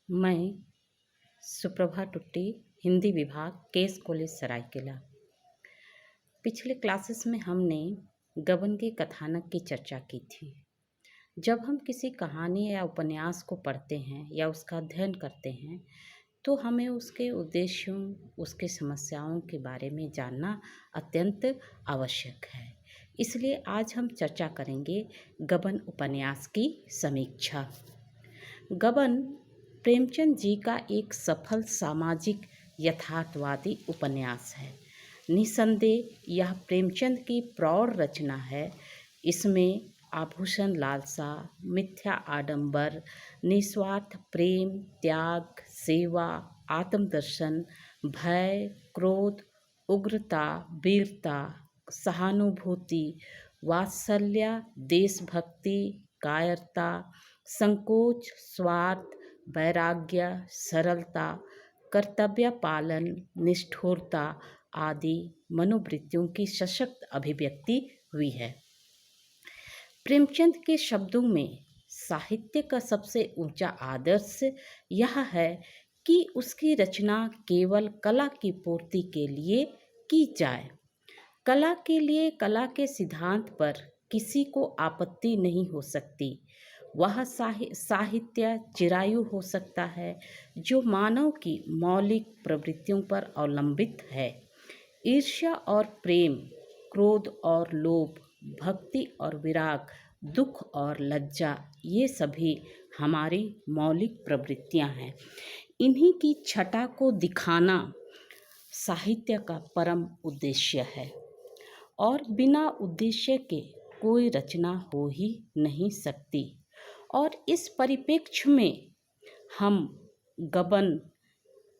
मैं सुप्रभा टुट्टी, हिंदी विभाग, केस कॉलेज सरायकेला। पिछले क्लासेस में हमने गबन के कथानक की चर्चा की थी। जब हम किसी कहानी या उपन्यास को पढ़ते हैं या उसका अध्ययन करते हैं तो हमें उसके उद्देश्यों, उसके समस्याओं के बारे में जानना अत्यंत आवश्यक है। इसलिए आज हम चर्चा करेंगे गबन उपन्यास की समीक्षा। गबन प्रेमचंद जी का एक सफल सामाजिक यथार्थवादी उपन्यास है। निसंदेह यह प्रेमचंद की प्रौढ़ रचना है। इसमें आभूषण लालसा, मिथ्या आडंबर, निस्वार्थ प्रेम, त्याग, सेवा, आत्मदर्शन, भय, क्रोध, उग्रता, वीरता, सहानुभूति, वात्सल्य, देशभक्ति, कायरता, संकोच, स्वार्थ, वैराग्य, सरलता, कर्तव्य पालन, निष्ठुरता आदि मनोवृत्तियों की सशक्त अभिव्यक्ति हुई है। प्रेमचंद के शब्दों में साहित्य का सबसे ऊंचा आदर्श यह है कि उसकी रचना केवल कला की पूर्ति के लिए की जाए। कला के लिए कला के सिद्धांत पर किसी को आपत्ति नहीं हो सकती। वह साहित्य चिरायु हो सकता है जो मानव की मौलिक प्रवृत्तियों पर अवलंबित है। ईर्ष्या और प्रेम, क्रोध और लोभ, भक्ति और विराग, दुख और लज्जा, ये सभी हमारी मौलिक प्रवृत्तियां हैं। इन्हीं की छटा को दिखाना साहित्य का परम उद्देश्य है और बिना उद्देश्य के कोई रचना हो ही नहीं सकती। और इस परिप्रेक्ष्य में हम गबन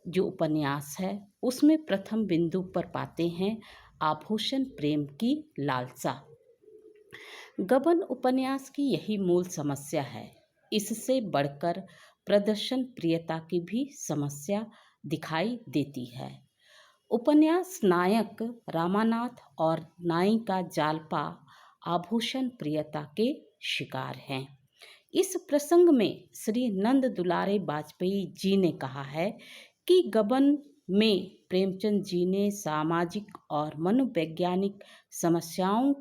जो उपन्यास है उसमें प्रथम बिंदु पर पाते हैं आभूषण प्रेम की लालसा। गबन उपन्यास की यही मूल समस्या है। इससे बढ़कर प्रदर्शन प्रियता की भी समस्या दिखाई देती है। उपन्यास नायक रामानाथ और नायिका जालपा आभूषण प्रियता के शिकार हैं। इस प्रसंग में श्री नंद दुलारे वाजपेयी जी ने कहा है कि गबन में प्रेमचंद जी ने सामाजिक और मनोवैज्ञानिक समस्याओं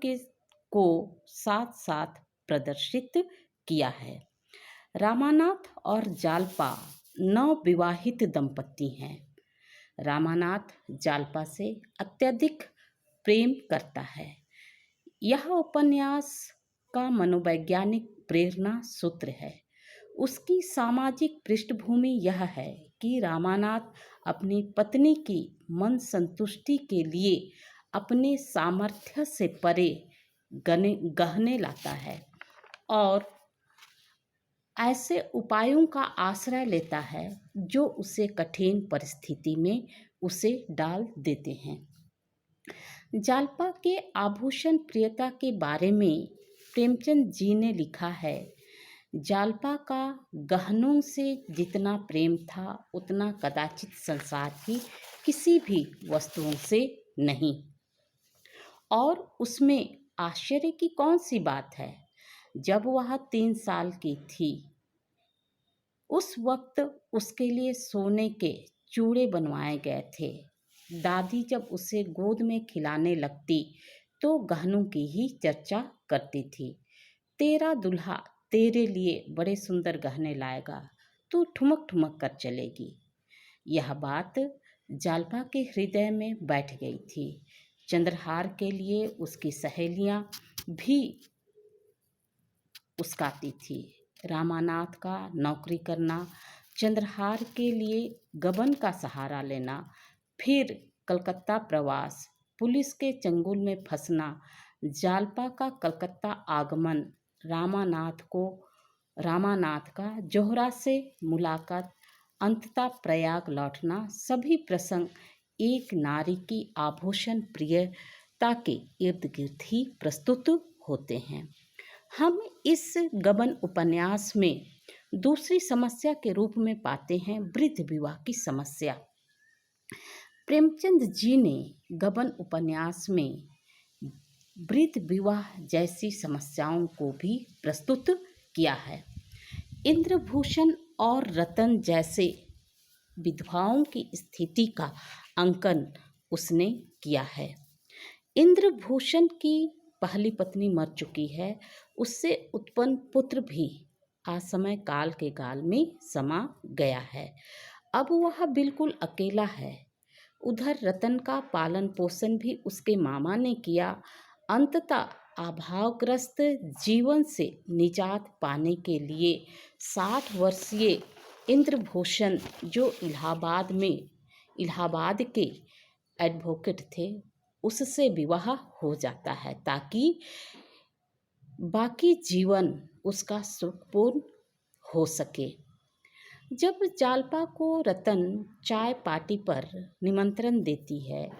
को साथ साथ प्रदर्शित किया है। रामानाथ और जालपा नवविवाहित दंपति हैं। रामानाथ जालपा से अत्यधिक प्रेम करता है। यह उपन्यास का मनोवैज्ञानिक प्रेरणा सूत्र है। उसकी सामाजिक पृष्ठभूमि यह है कि रामानाथ अपनी पत्नी की मन संतुष्टि के लिए अपने सामर्थ्य से परे गहने लाता है और ऐसे उपायों का आश्रय लेता है जो उसे कठिन परिस्थिति में उसे डाल देते हैं। जालपा के आभूषण प्रियता के बारे में प्रेमचंद जी ने लिखा है, जालपा का गहनों से जितना प्रेम था उतना कदाचित संसार की किसी भी वस्तुओं से नहीं। और उसमें आश्चर्य की कौन सी बात है, जब वह 3 साल की थी उस वक्त उसके लिए सोने के चूड़े बनवाए गए थे। दादी जब उसे गोद में खिलाने लगती तो गहनों की ही चर्चा करती थी। तेरा दूल्हा तेरे लिए बड़े सुंदर गहने लाएगा, तू ठुमक ठुमक कर चलेगी। यह बात जालपा के हृदय में बैठ गई थी। चंद्रहार के लिए उसकी सहेलियां भी उस्काती थी। रामानाथ का नौकरी करना, चंद्रहार के लिए गबन का सहारा लेना, फिर कलकत्ता प्रवास, पुलिस के चंगुल में फंसना, जालपा का कलकत्ता आगमन, रामानाथ का जोहरा से मुलाकात, अंततः प्रयाग लौटना, सभी प्रसंग एक नारी की आभूषण प्रियता के इर्द गिर्द ही प्रस्तुत होते हैं। हम इस गबन उपन्यास में दूसरी समस्या के रूप में पाते हैं वृद्ध विवाह की समस्या। प्रेमचंद जी ने गबन उपन्यास में वृद्ध विवाह जैसी समस्याओं को भी प्रस्तुत किया है। इंद्रभूषण और रतन जैसे विधवाओं की स्थिति का अंकन उसने किया है। इंद्रभूषण की पहली पत्नी मर चुकी है, उससे उत्पन्न पुत्र भी असमय काल के गाल में समा गया है। अब वह बिल्कुल अकेला है। उधर रतन का पालन पोषण भी उसके मामा ने किया। अंततः अभावग्रस्त जीवन से निजात पाने के लिए 60 वर्षीय इंद्रभूषण, जो इलाहाबाद के एडवोकेट थे, उससे विवाह हो जाता है ताकि बाकी जीवन उसका सुखपूर्ण हो सके। जब जालपा को रतन चाय पार्टी पर निमंत्रण देती है,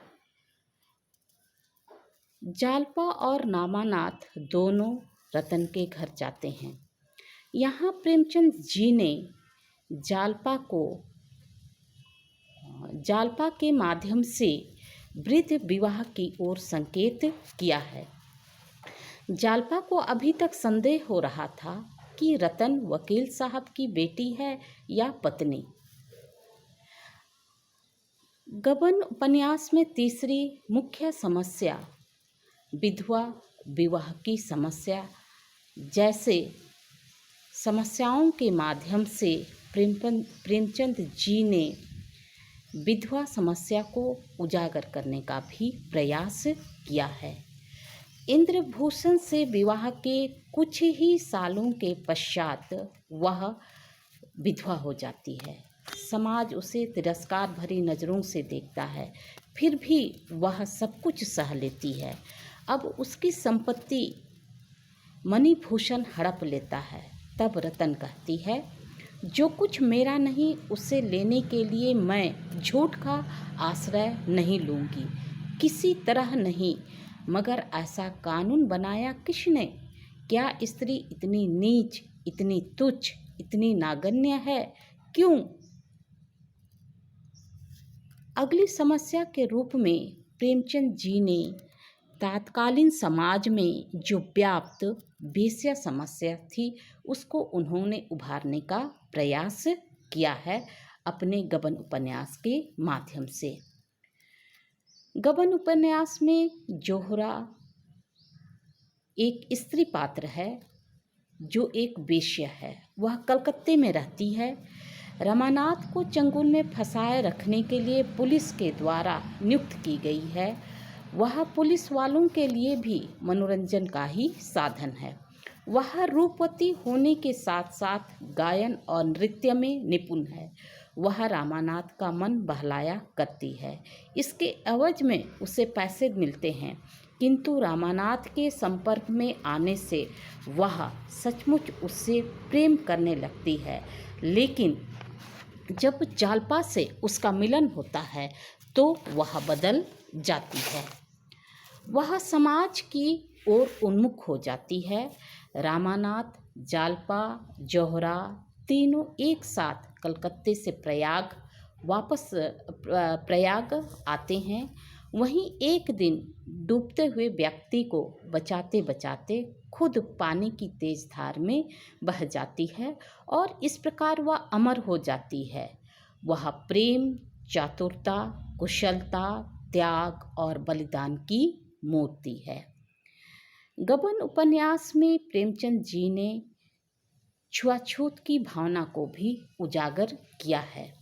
जालपा और नामानाथ दोनों रतन के घर जाते हैं। यहाँ प्रेमचंद जी ने जालपा के माध्यम से वृद्ध विवाह की ओर संकेत किया है। जालपा को अभी तक संदेह हो रहा था कि रतन वकील साहब की बेटी है या पत्नी। गबन उपन्यास में तीसरी मुख्य समस्या विधवा विवाह की समस्या जैसे समस्याओं के माध्यम से प्रेमचंद जी ने विधवा समस्या को उजागर करने का भी प्रयास किया है। इंद्रभूषण से विवाह के कुछ ही सालों के पश्चात वह विधवा हो जाती है। समाज उसे तिरस्कार भरी नज़रों से देखता है, फिर भी वह सब कुछ सह लेती है। अब उसकी संपत्ति मणिभूषण हड़प लेता है। तब रतन कहती है, जो कुछ मेरा नहीं उसे लेने के लिए मैं झूठ का आश्रय नहीं लूँगी, किसी तरह नहीं। मगर ऐसा कानून बनाया किसने? क्या स्त्री इतनी नीच, इतनी तुच्छ, इतनी नागण्य है? क्यों? अगली समस्या के रूप में प्रेमचंद जी ने तत्कालीन समाज में जो व्याप्त वेश्या समस्या थी, उसको उन्होंने उभारने का प्रयास किया है अपने गबन उपन्यास के माध्यम से। गबन उपन्यास में जोहरा एक स्त्री पात्र है जो एक वेश्या है। वह कलकत्ते में रहती है। रमानाथ को चंगुल में फंसाए रखने के लिए पुलिस के द्वारा नियुक्त की गई है। वह पुलिस वालों के लिए भी मनोरंजन का ही साधन है। वह रूपवती होने के साथ साथ गायन और नृत्य में निपुण है। वह रामानाथ का मन बहलाया करती है। इसके एवज में उसे पैसे मिलते हैं, किंतु रामानाथ के संपर्क में आने से वह सचमुच उससे प्रेम करने लगती है। लेकिन जब जालपा से उसका मिलन होता है तो वह बदल जाती है। वह समाज की ओर उन्मुख हो जाती है। रामानाथ, जालपा, जोहरा तीनों एक साथ कलकत्ते से प्रयाग आते हैं। वहीं एक दिन डूबते हुए व्यक्ति को बचाते बचाते खुद पानी की तेज धार में बह जाती है और इस प्रकार वह अमर हो जाती है। वह प्रेम, चातुरता, कुशलता, त्याग और बलिदान की मूर्ति है। गबन उपन्यास में प्रेमचंद जी ने छुआछूत की भावना को भी उजागर किया है।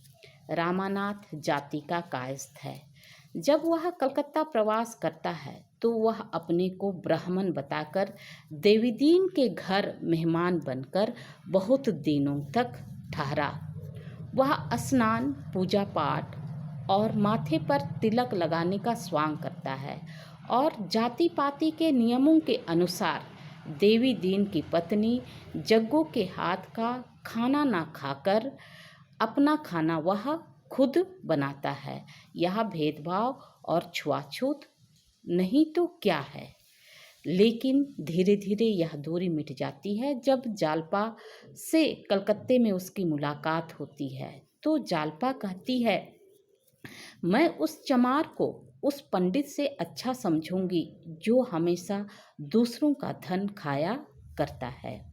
रामानाथ जाति का कायस्थ है। जब वह कलकत्ता प्रवास करता है तो वह अपने को ब्राह्मण बताकर देवीदीन के घर मेहमान बनकर बहुत दिनों तक ठहरा। वह स्नान, पूजा पाठ और माथे पर तिलक लगाने का स्वांग करता है और जाति पाति के नियमों के अनुसार देवी दीन की पत्नी जग्गू के हाथ का खाना ना खाकर अपना खाना वह खुद बनाता है। यह भेदभाव और छुआछूत नहीं तो क्या है? लेकिन धीरे धीरे यह दूरी मिट जाती है। जब जालपा से कलकत्ते में उसकी मुलाकात होती है तो जालपा कहती है, मैं उस चमार को उस पंडित से अच्छा समझूंगी जो हमेशा दूसरों का धन खाया करता है।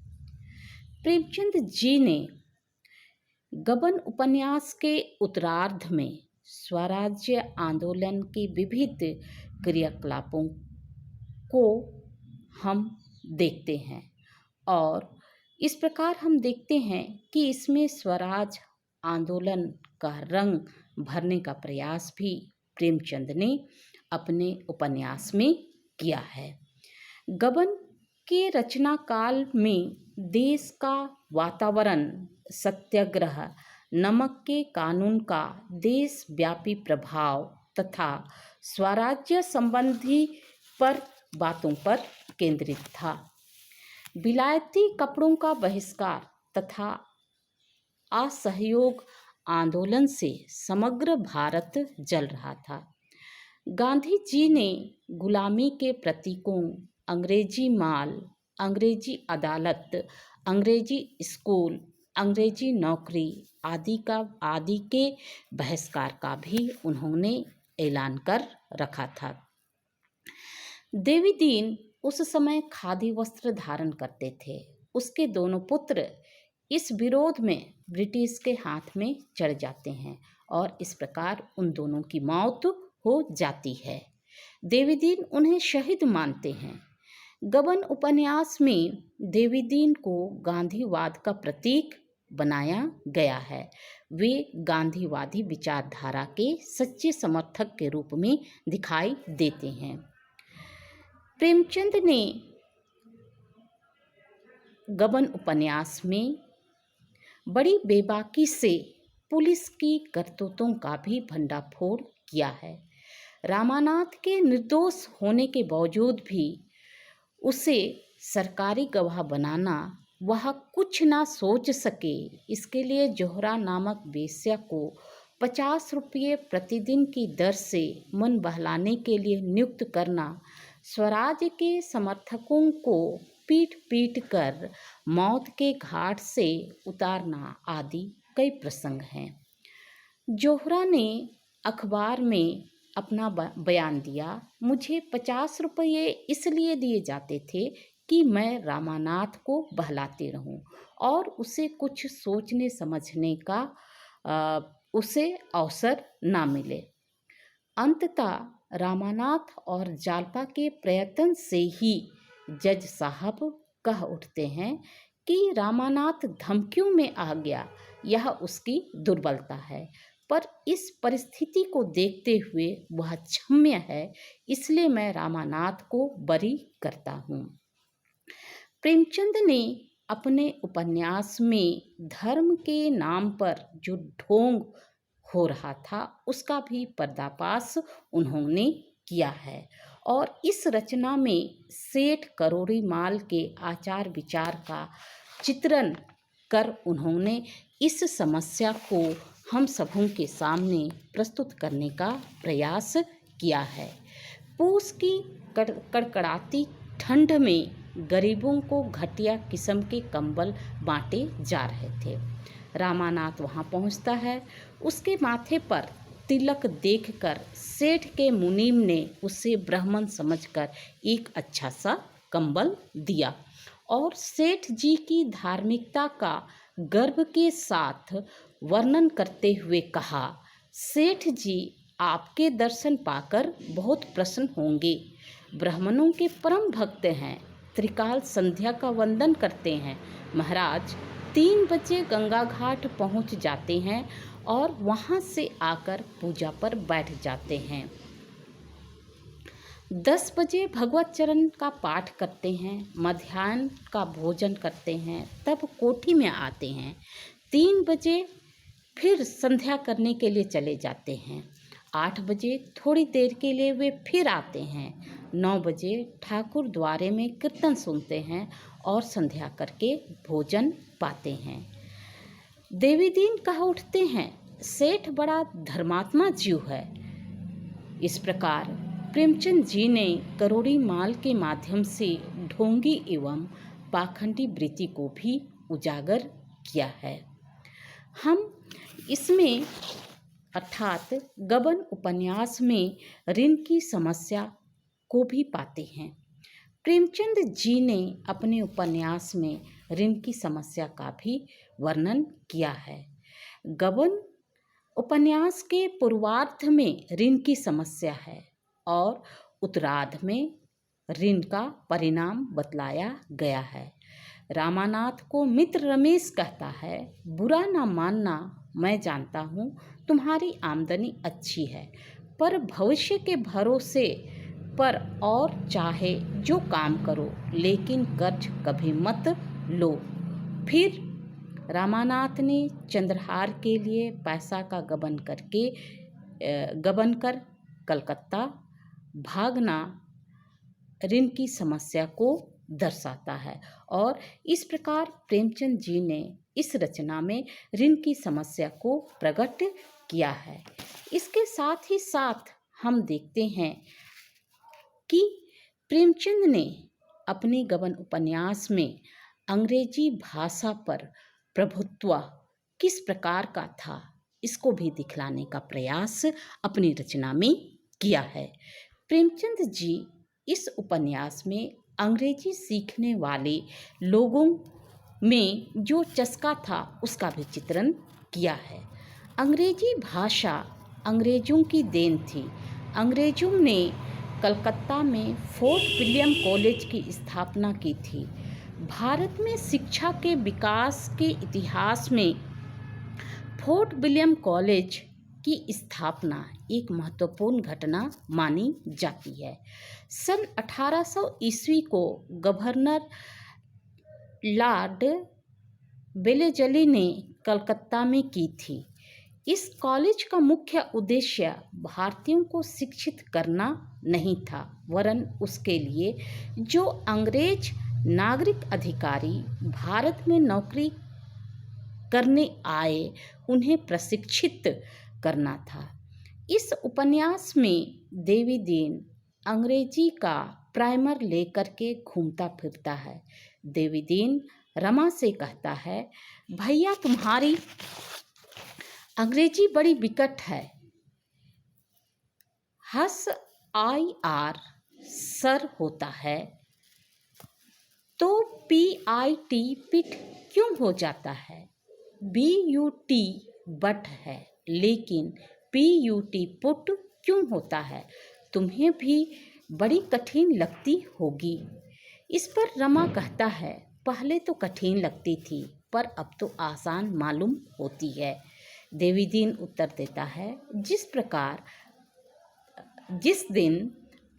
प्रेमचंद जी ने गबन उपन्यास के उत्तरार्ध में स्वराज्य आंदोलन के विविध क्रियाकलापों को हम देखते हैं और इस प्रकार हम देखते हैं कि इसमें स्वराज आंदोलन का रंग भरने का प्रयास भी प्रेमचंद ने अपने उपन्यास में किया है। गबन के रचना काल में देश का वातावरण, सत्याग्रह, नमक के कानून का देशव्यापी प्रभाव तथा स्वराज्य संबंधी पर बातों पर केंद्रित था। विलायती कपड़ों का बहिष्कार तथा असहयोग आंदोलन से समग्र भारत जल रहा था। गांधी जी ने गुलामी के प्रतीकों, अंग्रेजी माल, अंग्रेजी अदालत, अंग्रेजी स्कूल, अंग्रेजी नौकरी आदि के बहिष्कार का भी उन्होंने ऐलान कर रखा था। देवी दीन उस समय खादी वस्त्र धारण करते थे। उसके दोनों पुत्र इस विरोध में ब्रिटिश के हाथ में चढ़ जाते हैं और इस प्रकार उन दोनों की मौत हो जाती है। देवी दीन उन्हें शहीद मानते हैं। गबन उपन्यास में देवी दीन को गांधीवाद का प्रतीक बनाया गया है। वे गांधीवादी विचारधारा के सच्चे समर्थक के रूप में दिखाई देते हैं। प्रेमचंद ने गबन उपन्यास में बड़ी बेबाकी से पुलिस की करतूतों का भी भंडाफोड़ किया है। रामानाथ के निर्दोष होने के बावजूद भी उसे सरकारी गवाह बनाना वह कुछ ना सोच सके, इसके लिए जोहरा नामक वेश्या को 50 रुपये प्रतिदिन की दर से मन बहलाने के लिए नियुक्त करना, स्वराज के समर्थकों को पीट पीट कर मौत के घाट से उतारना आदि कई प्रसंग हैं। जोहरा ने अखबार में अपना बयान दिया, मुझे 50 रुपये इसलिए दिए जाते थे कि मैं रामानाथ को बहलाते रहूं और उसे कुछ सोचने समझने का उसे अवसर ना मिले। अंततः रामानाथ और जालपा के प्रयत्न से ही जज साहब कह उठते हैं कि रामानाथ धमकियों में आ गया, यह उसकी दुर्बलता है, पर इस परिस्थिति को देखते हुए वह क्षम्य है, इसलिए मैं रामानाथ को बरी करता हूँ। प्रेमचंद ने अपने उपन्यास में धर्म के नाम पर जो ढोंग हो रहा था उसका भी पर्दाफाश उन्होंने किया है और इस रचना में सेठ करोड़ी माल के आचार विचार का चित्रण कर उन्होंने इस समस्या को हम सबों के सामने प्रस्तुत करने का प्रयास किया है। पूस की कड़कड़ाती ठंड में गरीबों को घटिया किस्म के कंबल बांटे जा रहे थे। रामानाथ वहां पहुंचता है। उसके माथे पर तिलक देखकर सेठ के मुनीम ने उसे ब्राह्मण समझकर एक अच्छा सा कंबल दिया और सेठ जी की धार्मिकता का गर्व के साथ वर्णन करते हुए कहा, सेठ जी आपके दर्शन पाकर बहुत प्रसन्न होंगे। ब्राह्मणों के परम भक्त हैं, त्रिकाल संध्या का वंदन करते हैं। महाराज 3 बजे गंगा घाट पहुंच जाते हैं और वहां से आकर पूजा पर बैठ जाते हैं। 10 बजे भगवत चरण का पाठ करते हैं, मध्याह्न का भोजन करते हैं, तब कोठी में आते हैं। 3 बजे फिर संध्या करने के लिए चले जाते हैं। 8 बजे थोड़ी देर के लिए वे फिर आते हैं। 9 बजे ठाकुर द्वारे में कीर्तन सुनते हैं और संध्या करके भोजन पाते हैं। देवी दीन कह उठते हैं, सेठ बड़ा धर्मात्मा जीव है। इस प्रकार प्रेमचंद जी ने करोड़ी माल के माध्यम से ढोंगी एवं पाखंडी वृत्ति को भी उजागर किया है। हम इसमें अर्थात गबन उपन्यास में ऋण की समस्या को भी पाते हैं। प्रेमचंद जी ने अपने उपन्यास में ऋण की समस्या का भी वर्णन किया है। गबन उपन्यास के पूर्वार्ध में ऋण की समस्या है और उत्तरार्ध में ऋण का परिणाम बतलाया गया है। रामानाथ को मित्र रमेश कहता है, बुरा ना मानना, मैं जानता हूँ तुम्हारी आमदनी अच्छी है, पर भविष्य के भरोसे पर और चाहे जो काम करो, लेकिन कर्ज कभी मत लो। फिर रामानाथ ने चंद्रहार के लिए पैसा का गबन कर कलकत्ता भागना ऋण की समस्या को दर्शाता है और इस प्रकार प्रेमचंद जी ने इस रचना में ऋण की समस्या को प्रकट किया है। इसके साथ ही साथ हम देखते हैं कि प्रेमचंद ने अपने गबन उपन्यास में अंग्रेजी भाषा पर प्रभुत्व किस प्रकार का था, इसको भी दिखलाने का प्रयास अपनी रचना में किया है। प्रेमचंद जी इस उपन्यास में अंग्रेजी सीखने वाले लोगों में जो चस्का था उसका भी चित्रण किया है। अंग्रेजी भाषा अंग्रेजों की देन थी। अंग्रेजों ने कलकत्ता में फोर्ट विलियम कॉलेज की स्थापना की थी। भारत में शिक्षा के विकास के इतिहास में फोर्ट विलियम कॉलेज की स्थापना एक महत्वपूर्ण घटना मानी जाती है। सन 1800 ईस्वी को गवर्नर लॉर्ड वेलेस्ली ने कलकत्ता में की थी। इस कॉलेज का मुख्य उद्देश्य भारतीयों को शिक्षित करना नहीं था, वरन उसके लिए जो अंग्रेज नागरिक अधिकारी भारत में नौकरी करने आए उन्हें प्रशिक्षित करना था। इस उपन्यास में देवी दीन अंग्रेजी का प्राइमर लेकर के घूमता फिरता है। देवी दीन रमा से कहता है, भैया तुम्हारी अंग्रेजी बड़ी विकट है। हस IR सर होता है तो PIT पिट क्यों हो जाता है। BUT बट है, लेकिन PUT पुट क्यों होता है। तुम्हें भी बड़ी कठिन लगती होगी। इस पर रमा कहता है, पहले तो कठिन लगती थी, पर अब तो आसान मालूम होती है। देवी दीन उत्तर देता है, जिस दिन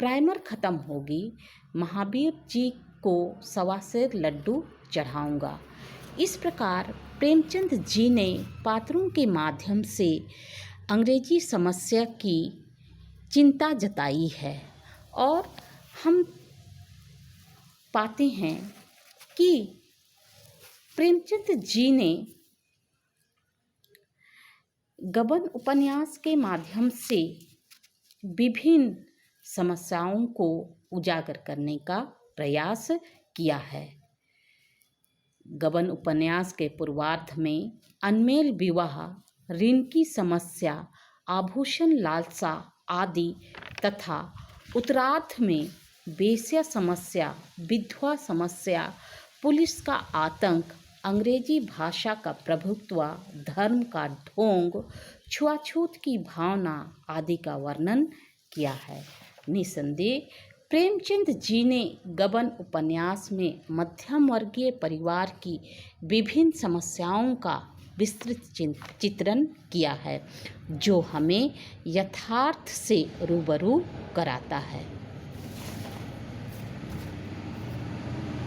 प्राइमर ख़त्म होगी, महावीर जी को 1.25 सेर लड्डू चढ़ाऊँगा। इस प्रकार प्रेमचंद जी ने पात्रों के माध्यम से अंग्रेजी समस्या की चिंता जताई है और हम पाते हैं कि प्रेमचंद जी ने गबन उपन्यास के माध्यम से विभिन्न समस्याओं को उजागर करने का प्रयास किया है। गबन उपन्यास के पूर्वार्ध में अनमेल विवाह, ऋण की समस्या, आभूषण लालसा आदि तथा उत्तरार्ध में वेश्या समस्या, विधवा समस्या, पुलिस का आतंक, अंग्रेजी भाषा का प्रभुत्व, धर्म का ढोंग, छुआछूत की भावना आदि का वर्णन किया है। निसंदेह प्रेमचंद जी ने गबन उपन्यास में मध्यम वर्गीय परिवार की विभिन्न समस्याओं का विस्तृत चित्रण किया है, जो हमें यथार्थ से रूबरू कराता है।